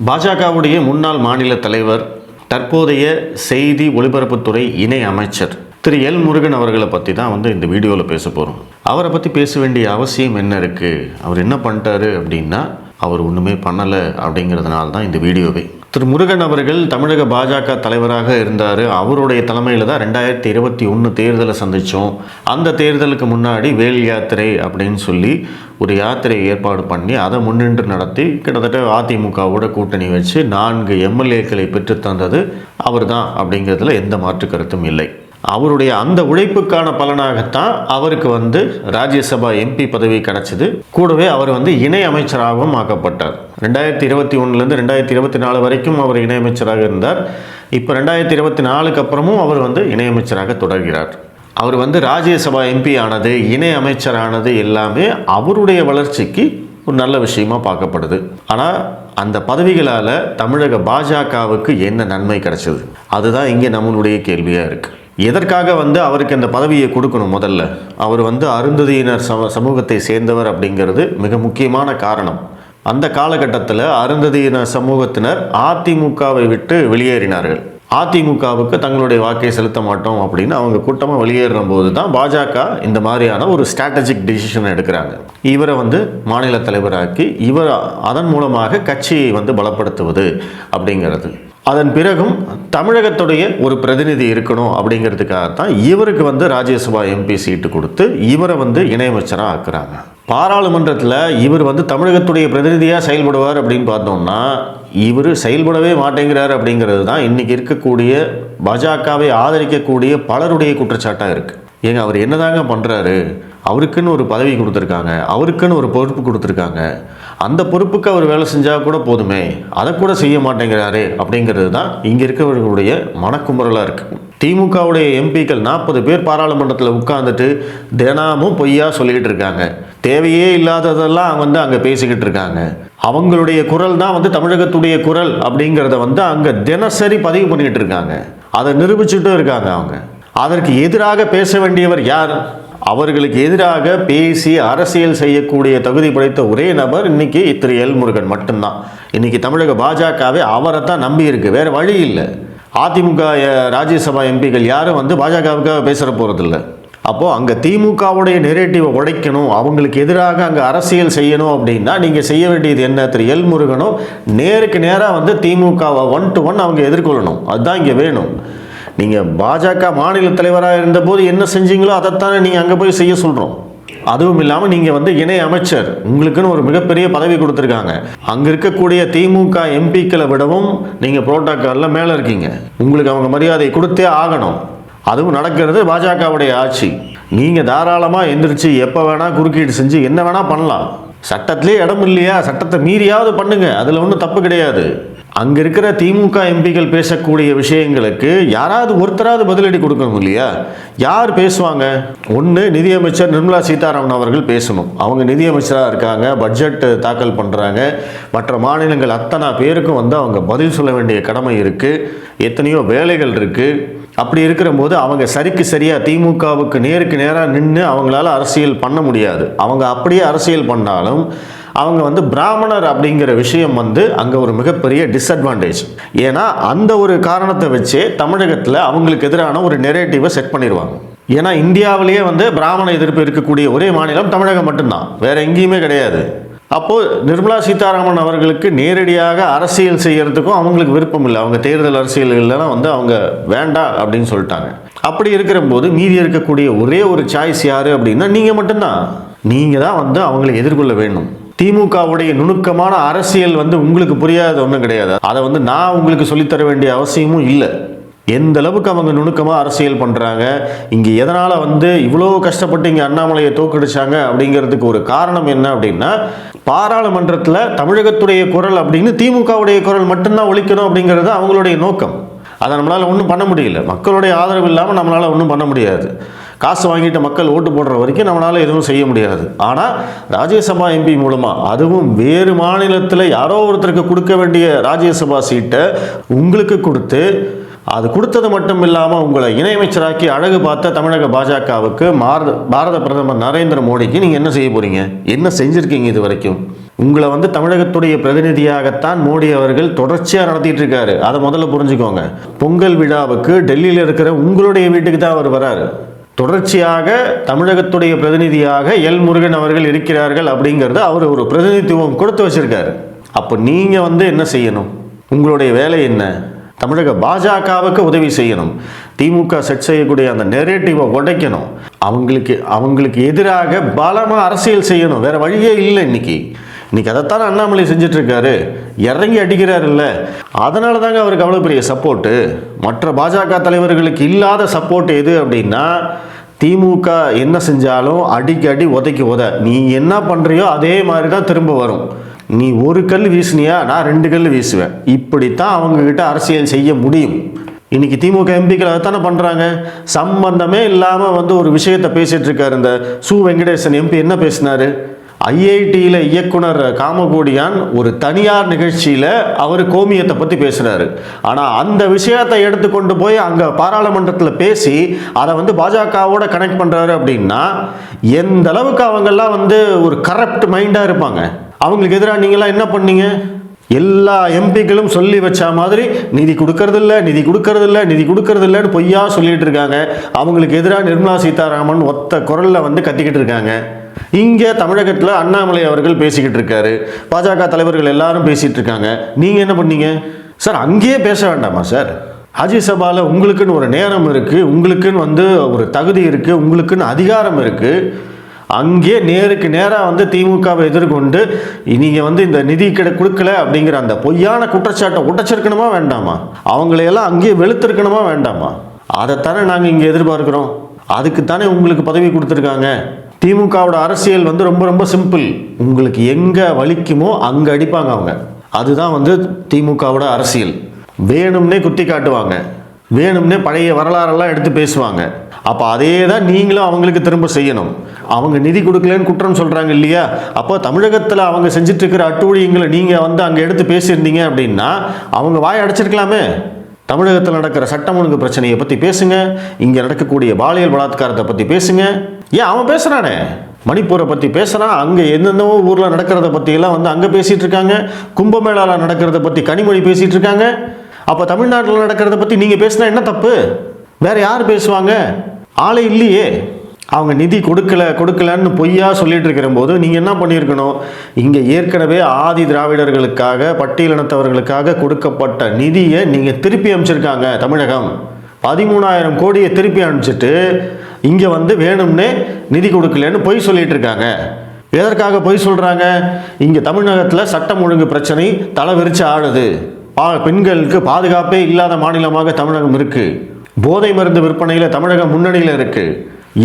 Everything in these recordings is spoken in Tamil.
பாஜகவுடைய முன்னாள் மாநில தலைவர், தற்போதைய செய்தி ஒலிபரப்புத்துறை இணை அமைச்சர் திரு எல் முருகன் அவர்களை பற்றி தான் இந்த வீடியோவில் பேச போகிறோம். அவரை பற்றி பேச வேண்டிய அவசியம் என்ன இருக்குது? அவர் என்ன பண்ணிட்டாரு அப்படின்னா, அவர் ஒன்றுமே பண்ணலை அப்படிங்கிறதுனால தான் இந்த வீடியோவை. திரு முருகன் அவர்கள் தமிழக பாஜக தலைவராக இருந்தார். அவருடைய தலைமையில் தான் 2021 தேர்தலை சந்தித்தோம். அந்த தேர்தலுக்கு முன்னாடி வேல் யாத்திரை அப்படின்னு சொல்லி ஒரு யாத்திரை ஏற்பாடு பண்ணி அதை முன்னின்று நடத்தி கிட்டத்தட்ட அதிமுகவோட கூட்டணி வச்சு 4 எம்எல்ஏக்களை பெற்று தந்தது அவர் தான் அப்படிங்கிறதுல எந்த மாற்று கருத்தும் இல்லை. அவருடைய அந்த உழைப்புக்கான பலனாகத்தான் அவருக்கு ராஜ்யசபா எம்பி பதவி கிடைச்சது. கூடவே அவர் இணை அமைச்சராகவும் ஆக்கப்பட்டார். 2021 2024 வரைக்கும் அவர் இணை அமைச்சராக இருந்தார். இப்போ 2024 அப்புறமும் அவர் இணை அமைச்சராக தொடர்கிறார். அவர் ராஜ்யசபா எம்பி ஆனது, இணை அமைச்சரானது எல்லாமே அவருடைய வளர்ச்சிக்கு ஒரு நல்ல விஷயமா பார்க்கப்படுது. ஆனால் அந்த பதவிகளால் தமிழக பாஜகவுக்கு என்ன நன்மை கிடைச்சது? அதுதான் இங்கே நம்மளுடைய கேள்வியாக இருக்குது. எதற்காக அவருக்கு அந்த பதவியை கொடுக்கணும்? முதல்ல அவர் அருந்ததியினர் சமூகத்தை சேர்ந்தவர் அப்படிங்கிறது மிக முக்கியமான காரணம். அந்த காலகட்டத்தில் அருந்ததியினர் சமூகத்தினர் அதிமுகவை விட்டு வெளியேறினார்கள். அதிமுகவுக்கு தங்களுடைய வாக்கை செலுத்த மாட்டோம் அப்படின்னு அவங்க கூட்டமாக வெளியேறுற போது தான் பாஜக இந்த மாதிரியான ஒரு ஸ்ட்ராட்டஜிக் டிசிஷன் எடுக்கிறாங்க. இவரை மாநில தலைவராக்கி இவர் அதன் மூலமாக கட்சியை பலப்படுத்துவது அப்படிங்கிறது. அதன் பிறகும் தமிழகத்துடைய ஒரு பிரதிநிதி இருக்கணும் அப்படிங்கிறதுக்காகத்தான் இவருக்கு ராஜ்யசபா எம்பி சீட்டு கொடுத்து இவரை இணையமைச்சராக ஆக்குறாங்க. பாராளுமன்றத்தில் இவர் தமிழகத்துடைய பிரதிநிதியாக செயல்படுவார் அப்படின்னு பார்த்தோம்னா, இவர் செயல்படவே மாட்டேங்கிறார் அப்படிங்கிறது தான் இன்றைக்கி இருக்கக்கூடிய பாஜகவை ஆதரிக்கக்கூடிய பலருடைய குற்றச்சாட்டாக இருக்குது. ஏங்க, அவர் என்னதாங்க பண்ணுறாரு? அவருக்குன்னு ஒரு பதவி கொடுத்துருக்காங்க, அவருக்குன்னு ஒரு பொறுப்பு கொடுத்துருக்காங்க. அந்த பொறுப்புக்கு அவர் வேலை செஞ்சால் கூட போதுமே, அதை கூட செய்ய மாட்டேங்கிறாரு அப்படிங்கிறது தான் இங்கே இருக்கிறவர்களுடைய மனக்குமுறலாக இருக்குது. திமுகவுடைய எம்பிக்கள் 40 பேர் பாராளுமன்றத்தில் உட்கார்ந்துட்டு தினமும் பொய்யா சொல்லிக்கிட்டு இருக்காங்க. தேவையே இல்லாததெல்லாம் அங்கே பேசிக்கிட்டு இருக்காங்க. அவங்களுடைய குரல் தான் தமிழகத்துடைய குரல் அப்படிங்கிறத அங்கே தினசரி பதிவு பண்ணிக்கிட்டு இருக்காங்க. அதை நிரூபிச்சுட்டும் இருக்காங்க. அவங்க அதற்கு எதிராக பேச வேண்டியவர் யார்? அவர்களுக்கு எதிராக பேசி அரசியல் செய்யக்கூடிய தகுதி படைத்த ஒரே நபர் இன்னைக்கு திரு எல் முருகன் மட்டும்தான். இன்னைக்கு தமிழக பாஜகவே அவரை தான் நம்பி இருக்கு, வேற வழி இல்லை. அதிமுக ராஜ்யசபா எம்பிக்கள் யாரும் பாஜகவுக்காக பேசுகிற போகிறதில்ல. அப்போது அங்கே திமுகவுடைய நெரேட்டிவை உடைக்கணும், அவங்களுக்கு எதிராக அங்கே அரசியல் செய்யணும் அப்படின்னா நீங்கள் செய்ய வேண்டியது என்ன? திரு எல் முருகனும் நேருக்கு நேராக திமுகவை 1 to 1 அவங்க எதிர்கொள்ளணும். அதுதான் இங்கே வேணும். நீங்கள் பாஜக மாநில தலைவராக இருந்தபோது என்ன செஞ்சீங்களோ அதைத்தானே நீங்கள் அங்கே போய் செய்ய சொல்கிறோம். அதுவும் இல்லாமல் நீங்கள் இணை அமைச்சர், உங்களுக்குன்னு ஒரு மிகப்பெரிய பதவி கொடுத்துருக்காங்க. அங்கே இருக்கக்கூடிய திமுக எம்பிக்களை விடவும் நீங்கள் புரோட்டோக்காலில் மேலே இருக்கீங்க. உங்களுக்கு அவங்க மரியாதை கொடுத்தே ஆகணும். அதுவும் நடக்கிறது பாஜகவுடைய ஆட்சி. நீங்கள் தாராளமாக எந்திரிச்சு எப்போ வேணால் குறுக்கீடு செஞ்சு என்ன வேணால் பண்ணலாம். சட்டத்திலே இடம் இல்லையா? சட்டத்தை மீறியாவது பண்ணுங்க, அதில் ஒன்றும் தப்பு கிடையாது. அங்கே இருக்கிற திமுக எம்பிக்கள் பேசக்கூடிய விஷயங்களுக்கு யாராவது ஒருத்தராவது பதிலடி கொடுக்கணும் இல்லையா? யார் பேசுவாங்க? ஒன்று நிதியமைச்சர் நிர்மலா சீதாராமன் அவர்கள் பேசணும். அவங்க நிதியமைச்சராக இருக்காங்க, பட்ஜெட் தாக்கல் பண்ணுறாங்க. மற்ற மாநிலங்கள் அத்தனை பேருக்கும் அவங்க பதில் சொல்ல வேண்டிய கடமை இருக்குது. எத்தனையோ வேலைகள் இருக்குது. அப்படி இருக்கிற போது அவங்க சரிக்கு சரியாக திமுகவுக்கு நேருக்கு நேராக நின்று அவங்களால அரசியல் பண்ண முடியாது. அவங்க அப்படியே அரசியல் பண்ணாலும் அவங்க பிராமணர் அப்படிங்கிற விஷயம் அங்கே ஒரு மிகப்பெரிய டிஸ்அட்வான்டேஜ். ஏன்னா அந்த ஒரு காரணத்தை வச்சே தமிழகத்தில் அவங்களுக்கு எதிரான ஒரு நெரேட்டிவை செட் பண்ணிடுவாங்க. ஏன்னா இந்தியாவிலேயே பிராமண எதிர்ப்பு இருக்கக்கூடிய ஒரே மாநிலம் தமிழகம் மட்டும்தான், வேற எங்கேயுமே கிடையாது. அப்போது நிர்மலா சீதாராமன் அவர்களுக்கு நேரடியாக அரசியல் செய்யறதுக்கும் அவங்களுக்கு விருப்பம் இல்லை. அவங்க தேர்தல் அரசியல்கள்லாம் அவங்க வேண்டாம் அப்படின்னு சொல்லிட்டாங்க. அப்படி இருக்கிற போது மீதி இருக்கக்கூடிய ஒரே ஒரு சாய்ஸ் யார் அப்படின்னா நீங்கள் மட்டும்தான். நீங்கள் தான் அவங்களை எதிர்கொள்ள வேணும். திமுகவுடைய நுணுக்கமான அரசியல் உங்களுக்கு புரியாத ஒன்றும் கிடையாது. அதை நான் உங்களுக்கு சொல்லித்தர வேண்டிய அவசியமும் இல்லை. எந்த அளவுக்கு அவங்க நுணுக்கமாக அரசியல் பண்ணுறாங்க, இங்கே எதனால் இவ்வளோ கஷ்டப்பட்டு இங்கே அண்ணாமலையை தோக்கடிச்சாங்க அப்படிங்கிறதுக்கு ஒரு காரணம் என்ன அப்படின்னா, பாராளுமன்றத்தில் தமிழகத்துடைய குரல் அப்படின்னு திமுகவுடைய குரல் மட்டும்தான் ஒலிக்கணும் அப்படிங்கிறது அவங்களுடைய நோக்கம். அதை நம்மளால் ஒன்றும் பண்ண முடியல. மக்களுடைய ஆதரவு இல்லாமல் நம்மளால் ஒன்றும் பண்ண முடியாது. காசு வாங்கிட்ட மக்கள் ஓட்டு போடுற வரைக்கும் நம்மளால் எதுவும் செய்ய முடியாது. ஆனால் ராஜ்யசபா எம்பி மூலமாக, அதுவும் வேறு மாநிலத்தில் யாரோ ஒருத்தருக்கு கொடுக்க வேண்டிய ராஜ்யசபா சீட்டை உங்களுக்கு கொடுத்து, அது கொடுத்தது மட்டும் இல்லாமல் உங்களை இணையமைச்சராக்கி அழகு பார்த்த தமிழக பாஜகவுக்கு பாரத பிரதமர் நரேந்திர மோடிக்கு நீங்கள் என்ன செய்ய போகிறீங்க? என்ன செஞ்சுருக்கீங்க இது வரைக்கும்? உங்களை வந்து தமிழகத்துடைய பிரதிநிதியாகத்தான் மோடி அவர்கள் தொடர்ச்சியாக நடத்திட்டு இருக்காரு. அதை முதல்ல புரிஞ்சுக்கோங்க. பொங்கல் விழாவுக்கு டெல்லியில் இருக்கிற உங்களுடைய வீட்டுக்கு தான் அவர் வராரு. தொடர்ச்சியாக தமிழகத்துடைய பிரதிநிதியாக எல் முருகன் அவர்கள் இருக்கிறார்கள் அப்படிங்கிறத அவர் ஒரு பிரதிநிதித்துவம் கொடுத்து வச்சிருக்காரு. அப்போ நீங்கள் வந்து என்ன செய்யணும்? உங்களுடைய வேலை என்ன? தமிழக பாஜகவுக்கு உதவி செய்யணும். திமுக செட் செய்யக்கூடிய அந்த நெரேட்டிவை உடைக்கணும். அவங்களுக்கு எதிராக பலமாக அரசியல் செய்யணும். வேற வழியே இல்லை. இன்னைக்கு அதைத்தானே அண்ணாமலை செஞ்சுட்டு இருக்காரு. இறங்கி அடிக்கிறாரு இல்லை? அதனால தாங்க அவருக்கு அவ்வளோ பெரிய சப்போர்ட்டு. மற்ற பாஜக தலைவர்களுக்கு இல்லாத சப்போர்ட் எது அப்படின்னா, திமுக என்ன செஞ்சாலும் அடிக்கடி உத நீ என்ன பண்ணுறியோ அதே மாதிரி தான் திரும்ப வரும். நீ ஒரு கல் வீசினியா, நான் 2 கல் வீசுவேன். இப்படித்தான் அவங்கக்கிட்ட அரசியல் செய்ய முடியும். இன்னைக்கு திமுக எம்பிக்கள் அதைத்தானே பண்ணுறாங்க. சம்பந்தமே இல்லாமல் வந்து ஒரு விஷயத்தை பேசிகிட்டு இருக்காரு. இந்த சு வெங்கடேசன் எம்பி என்ன பேசினார்? ஐஐடியில் இயக்குனர் காமகோடியான் ஒரு தனியார் நிகழ்ச்சியில் அவர் கோமியத்தை பற்றி பேசுகிறாரு. ஆனால் அந்த விஷயத்தை எடுத்துக்கொண்டு போய் அங்கே பாராளுமன்றத்தில் பேசி அதை வந்து பாஜகவோட கனெக்ட் பண்ணுறாரு அப்படின்னா, எந்த அளவுக்கு அவங்கெல்லாம் வந்து ஒரு கரப்ட் மைண்டாக இருப்பாங்க. அவங்களுக்கு எதிராக நீங்களாம் என்ன பண்ணீங்க? எல்லா எம்பிக்களும் சொல்லி வச்ச மாதிரி நிதி கொடுக்கறதில்லன்னு பொய்யா சொல்லிட்டு இருக்காங்க. அவங்களுக்கு எதிராக நிர்மலா சீதாராமன் ஒத்த குரல்ல வந்து கத்திக்கிட்டு இருக்காங்க. இங்கே தமிழகத்தில் அண்ணாமலை அவர்கள் பேசிக்கிட்டு இருக்காரு. பாஜக தலைவர்கள் எல்லாரும் பேசிட்டு இருக்காங்க. நீங்க என்ன பண்ணீங்க சார்? அங்கேயே பேச வேண்டாமா சார்? ராஜ்யசபாவில் உங்களுக்குன்னு ஒரு நேரம் இருக்கு, உங்களுக்குன்னு வந்து ஒரு தகுதி இருக்கு, உங்களுக்குன்னு அதிகாரம் இருக்கு. அங்கே நேருக்கு நேராக வந்து திமுகவை எதிர்கொண்டு நீங்கள் வந்து இந்த நிதி கொடுக்கல அப்படிங்கிற அந்த பொய்யான குற்றச்சாட்டை உடைச்சிருக்கணுமா வேண்டாமா? அவங்களையெல்லாம் அங்கேயே வெளுத்திருக்கணுமா வேண்டாமா? அதைத்தானே நாங்கள் இங்கே எதிர்பார்க்குறோம். அதுக்குத்தானே உங்களுக்கு பதவி கொடுத்துருக்காங்க. திமுகவோட அரசியல் வந்து ரொம்ப ரொம்ப சிம்பிள். உங்களுக்கு எங்கே வலிக்குமோ அங்கே அடிப்பாங்க அவங்க. அதுதான் வந்து திமுகவோட அரசியல். வேணும்னே குத்தி காட்டுவாங்க, வேணும்னே பழைய வரலாறெல்லாம் எடுத்து பேசுவாங்க. அப்போ அதே தான் நீங்களும் அவங்களுக்கு திரும்ப செய்யணும். அவங்க நிதி கொடுக்கலன்னு குற்றம் சொல்கிறாங்க இல்லையா? அப்போ தமிழகத்தில் அவங்க செஞ்சுட்டு இருக்கிற அட்டூழியங்களை நீங்கள் வந்து அங்கே எடுத்து பேசியிருந்தீங்க அப்படின்னா அவங்க வாய் அடைச்சிருக்கலாமே. தமிழகத்தில் நடக்கிற சட்டம் ஒழுங்கு பிரச்சனையை பற்றி பேசுங்க, இங்கே நடக்கக்கூடிய பாலியல் பலாத்காரத்தை பற்றி பேசுங்க. ஏன் அவன் பேசுகிறானே, மணிப்பூரை பற்றி பேசுகிறான், அங்கே எந்தெந்தவோ ஊரில் நடக்கிறத பற்றியெல்லாம் வந்து அங்கே பேசிகிட்டு இருக்காங்க. கும்பமேளாவில் நடக்கிறத பற்றி கனிமொழி பேசிகிட்டு இருக்காங்க. அப்போ தமிழ்நாட்டில் நடக்கிறத பற்றி நீங்கள் பேசினா என்ன தப்பு? வேற யார் பேசுவாங்க? ஆளே இல்லையே. அவங்க நிதி கொடுக்கலன்னு பொய்யா சொல்லிட்டு இருக்கிற போது நீங்கள் என்ன பண்ணியிருக்கணும்? இங்கே ஏற்கனவே ஆதி திராவிடர்களுக்காக பட்டியலினத்தவர்களுக்காக கொடுக்கப்பட்ட நிதியை நீங்கள் திருப்பி அனுப்பிச்சிருக்காங்க. தமிழகம் 13,000 கோடியை திருப்பி அனுப்பிச்சிட்டு இங்கே வந்து வேணும்னே நிதி கொடுக்கலன்னு பொய் சொல்லிட்டு இருக்காங்க. எதற்காக பொய் சொல்கிறாங்க? இங்கே தமிழகத்தில் சட்டம் ஒழுங்கு பிரச்சனை தலை விரிச்சு ஆடுது. பெண்களுக்கு பாதுகாப்பே இல்லாத மாநிலமாக தமிழகம் இருக்குது. போதை மருந்து விற்பனையில் தமிழகம் முன்னணியில் இருக்குது.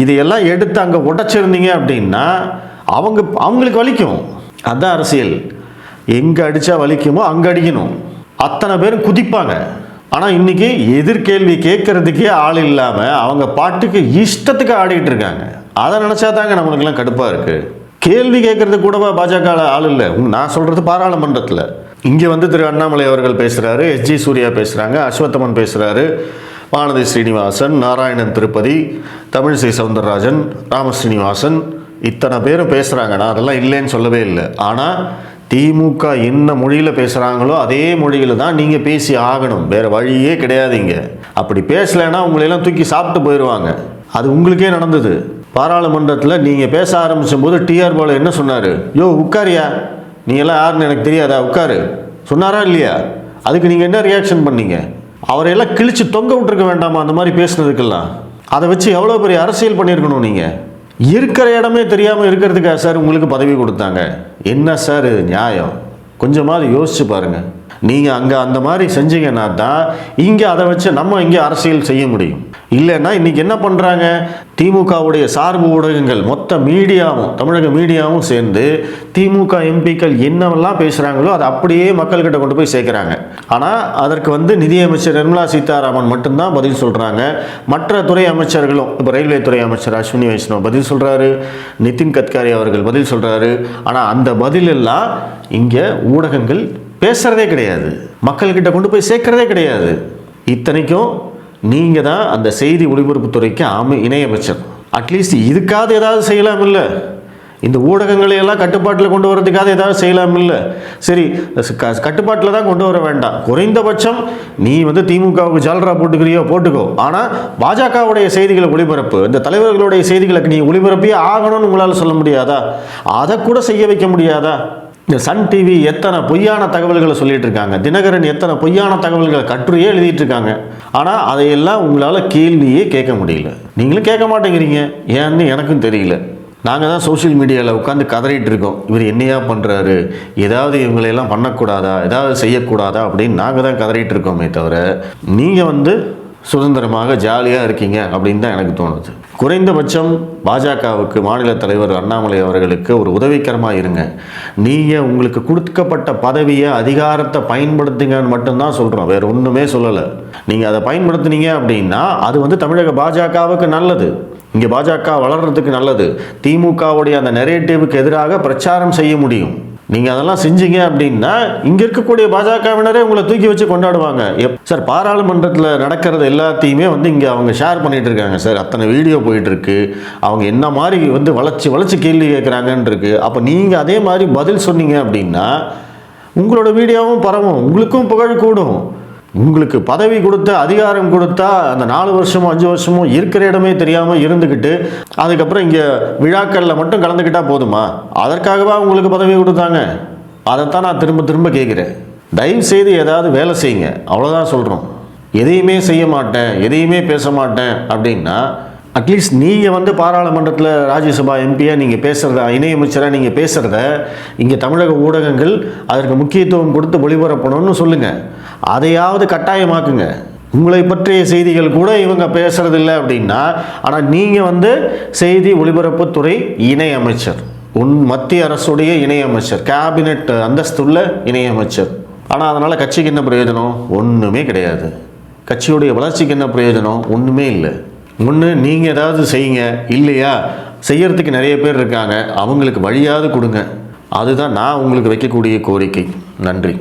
இதையெல்லாம் எடுத்து அங்கே உடைச்சிருந்தீங்க அப்படின்னா அவங்களுக்கு வலிக்கும். அதுதான் அரசியல். எங்கே அடித்தா வலிக்குமோ அங்கே அடிக்கணும். அத்தனை பேரும் குதிப்பாங்க. ஆனால் இன்றைக்கி எதிர்கேள்வி கேட்கறதுக்கே ஆள் இல்லாமல் அவங்க பாட்டுக்கு இஷ்டத்துக்கு ஆடிக்கிட்டு இருக்காங்க. அதை நினச்சா தாங்க நம்மளுக்கெல்லாம் கடுப்பாக இருக்குது. கேள்வி கேட்கறது கூடவா பாஜக ஆள் இல்லை? நான் சொல்கிறது பாராளுமன்றத்தில். இங்கே வந்து திரு அண்ணாமலை அவர்கள் பேசுகிறாரு, எஸ்ஜி சூர்யா பேசுகிறாங்க, அஸ்வத்தமன் பேசுகிறாரு, வானதி ஸ்ரீனிவாசன், நாராயணன் திருப்பதி, தமிழிசை சவுந்தரராஜன், ராமஸ்ரீனிவாசன், இத்தனை பேரும் பேசுகிறாங்க. நான் அதெல்லாம் இல்லைன்னு சொல்லவே இல்லை. ஆனால் திமுக என்ன மொழியில் பேசுகிறாங்களோ அதே மொழியில் தான் நீங்கள் பேசி ஆகணும். வேறு வழியே கிடையாதுங்க. அப்படி பேசலைன்னா உங்களையெல்லாம் தூக்கி சாப்பிட்டு போயிடுவாங்க. அது உங்களுக்கே நடந்தது. பாராளுமன்றத்தில் நீங்கள் பேச ஆரம்பித்த போது டிஆர் பாலு என்ன சொன்னார்? யோ உட்காரியா, நீ எல்லாம் யாருன்னு எனக்கு தெரியாதா, உட்காரு சொன்னாரா இல்லையா? அதுக்கு நீங்கள் என்ன ரியாக்ஷன் பண்ணீங்க? அவரையெல்லாம் கிழிச்சு தொங்க விட்டுருக்க வேண்டாமா? அந்த மாதிரி பேசுனதுக்கெல்லாம் அதை வச்சு எவ்வளோ பெரிய அரசியல் பண்ணியிருக்கணும். நீங்கள் இருக்கிற இடமே தெரியாமல் இருக்கிறதுக்கா சார் உங்களுக்கு பதவி கொடுத்தாங்க? என்ன சார் இது நியாயம்? கொஞ்சமாவது யோசிச்சு பாருங்கள். நீங்கள் அங்கே அந்த மாதிரி செஞ்சீங்கன்னா தான் இங்கே அதை வச்சு நம்ம இங்கே அரசியல் செய்ய முடியும். இல்லைன்னா இன்றைக்கி என்ன பண்ணுறாங்க? திமுகவுடைய சார்பு ஊடகங்கள் மொத்த மீடியாவும் தமிழக மீடியாவும் சேர்ந்து திமுக எம்பிக்கள் என்னவெல்லாம் பேசுகிறாங்களோ அதை அப்படியே மக்கள்கிட்ட கொண்டு போய் சேர்க்குறாங்க. ஆனால் அதற்கு வந்து நிதியமைச்சர் நிர்மலா சீதாராமன் மட்டும்தான் பதில் சொல்கிறாங்க. மற்ற துறை அமைச்சர்களும், இப்போ ரயில்வே துறை அமைச்சர் அஸ்வினி வைஷ்ணவ் பதில் சொல்கிறாரு, நிதின் கட்காரி அவர்கள் பதில் சொல்கிறாரு. ஆனால் அந்த பதிலெல்லாம் இங்கே ஊடகங்கள் பேசுகிறதே கிடையாது, மக்கள்கிட்ட கொண்டு போய் சேர்க்கிறதே கிடையாது. இத்தனைக்கும் நீங்கள் தான் அந்த செய்தி ஒளிபரப்புத்துறைக்கு இணையமைச்சர். அட்லீஸ்ட் இதுக்காவது ஏதாவது செய்யலாம் இல்லை? இந்த ஊடகங்களை எல்லாம் கட்டுப்பாட்டில் கொண்டு வரதுக்காக ஏதாவது செய்யலாம் இல்லை? சரி, கட்டுப்பாட்டில் தான் கொண்டு வர வேண்டாம். குறைந்தபட்சம் நீ வந்து திமுகவுக்கு ஜால்ரா போட்டுக்கிறியோ போட்டுக்கோ, ஆனால் பாஜகவுடைய செய்திகளை ஒளிபரப்பு, இந்த தலைவர்களுடைய செய்திகளை நீ ஒளிபரப்பியே ஆகணும்னு உங்களால் சொல்ல முடியாதா? அதை கூட செய்ய வைக்க முடியாதா? இந்த சன் டிவி எத்தனை பொய்யான தகவல்களை சொல்லிட்டு இருக்காங்க, தினகரன் எத்தனை பொய்யான தகவல்களை கட்டுரையே எழுதிட்டு இருக்காங்க. ஆனால் அதையெல்லாம் உங்களால் கேள்வியே கேட்க முடியல. நீங்களும் கேட்க மாட்டேங்கிறீங்க, ஏன்னு எனக்கும் தெரியல. நாங்கள் தான் சோஷியல் மீடியாவில் உட்காந்து கதறிட்டு இருக்கோம், இவர் என்னையா பண்ணுறாரு, ஏதாவது இவங்களையெல்லாம் பண்ணக்கூடாதா, ஏதாவது செய்யக்கூடாதா அப்படின்னு நாங்கள் தான் கதறிட்டு இருக்கோமே தவிர, நீங்கள் வந்து சுதந்திரமாக ஜாலியாக இருக்கீங்க அப்படின்னு தான் எனக்கு தோணுது. குறைந்தபட்சம் பாஜகவுக்கு மாநில தலைவர் அண்ணாமலை அவர்களுக்கு ஒரு உதவிகரமாக இருங்க. நீங்கள் உங்களுக்கு கொடுக்கப்பட்ட பதவியை அதிகாரத்தை பயன்படுத்துங்கன்னு மட்டும்தான் சொல்கிறோம், வேறு ஒன்றுமே சொல்லலை. நீங்கள் அதை பயன்படுத்துனீங்க அப்படின்னா அது வந்து தமிழக பாஜகவுக்கு நல்லது, இங்கே பாஜக வளர்கிறதுக்கு நல்லது, திமுகவுடைய அந்த நெரேட்டிவுக்கு எதிராக பிரச்சாரம் செய்ய முடியும். நீங்கள் அதெல்லாம் செஞ்சீங்க அப்படின்னா இங்கே இருக்கக்கூடிய பாஜகவினரே உங்களை தூக்கி வச்சு கொண்டாடுவாங்க. சார், பாராளுமன்றத்தில் நடக்கிறது எல்லாத்தையுமே வந்து இங்கே அவங்க ஷேர் பண்ணிகிட்டு இருக்காங்க சார், அத்தனை வீடியோ போயிட்டுருக்கு, அவங்க என்ன மாதிரி வந்து வளைச்சி கேள்வி கேட்குறாங்கன்னு இருக்கு. அப்போ நீங்கள் அதே மாதிரி பதில் சொன்னீங்க அப்படின்னா உங்களோட வீடியோவும் பரவும், உங்களுக்கும் புகழ் கூடும். உங்களுக்கு பதவி கொடுத்த அதிகாரம் கொடுத்தா அந்த 4 வருஷமோ 5 வருஷமோ இருக்கிற இடமே தெரியாமல் இருந்துக்கிட்டு அதுக்கப்புறம் இங்கே விழாக்களில் மட்டும் கலந்துக்கிட்டால் போதுமா? அதற்காகவா உங்களுக்கு பதவி கொடுத்தாங்க? அதைத்தான் நான் திரும்ப திரும்ப கேட்குறேன். தயவு செய்து ஏதாவது வேலை செய்யுங்க, அவ்வளோதான் சொல்கிறோம். எதையுமே செய்ய மாட்டேன், எதையுமே பேச மாட்டேன் அப்படின்னா அட்லீஸ்ட் நீங்கள் வந்து பாராளுமன்றத்தில் ராஜ்யசபா எம்பியாக நீங்கள் பேசுகிறத, இணையமைச்சராக நீங்கள் பேசுகிறத இங்கே தமிழக ஊடகங்கள் அதற்கு முக்கியத்துவம் கொடுத்து ஒளிபரப்பணும்னு சொல்லுங்கள். அதையாவது கட்டாயமாக்குங்க. உங்களை பற்றிய செய்திகள் கூட இவங்க பேசுறதில்லை அப்படின்னா, ஆனால் நீங்கள் வந்து செய்தி ஒளிபரப்புத்துறை இணையமைச்சர், மத்திய அரசுடைய இணையமைச்சர், கேபினெட் அந்தஸ்துள்ள இணையமைச்சர். ஆனால் அதனால் கட்சிக்கு என்ன பிரயோஜனம்? ஒன்றுமே கிடையாது. கட்சியுடைய வளர்ச்சிக்கு என்ன பிரயோஜனம்? ஒன்றுமே இல்லை. ஒன்று நீங்கள் ஏதாவது செய்யுங்க, இல்லையா செய்யறதுக்கு நிறைய பேர் இருக்காங்க, அவங்களுக்கு வழியாவது கொடுங்க. அதுதான் நான் உங்களுக்கு வைக்கக்கூடிய கோரிக்கை. நன்றி.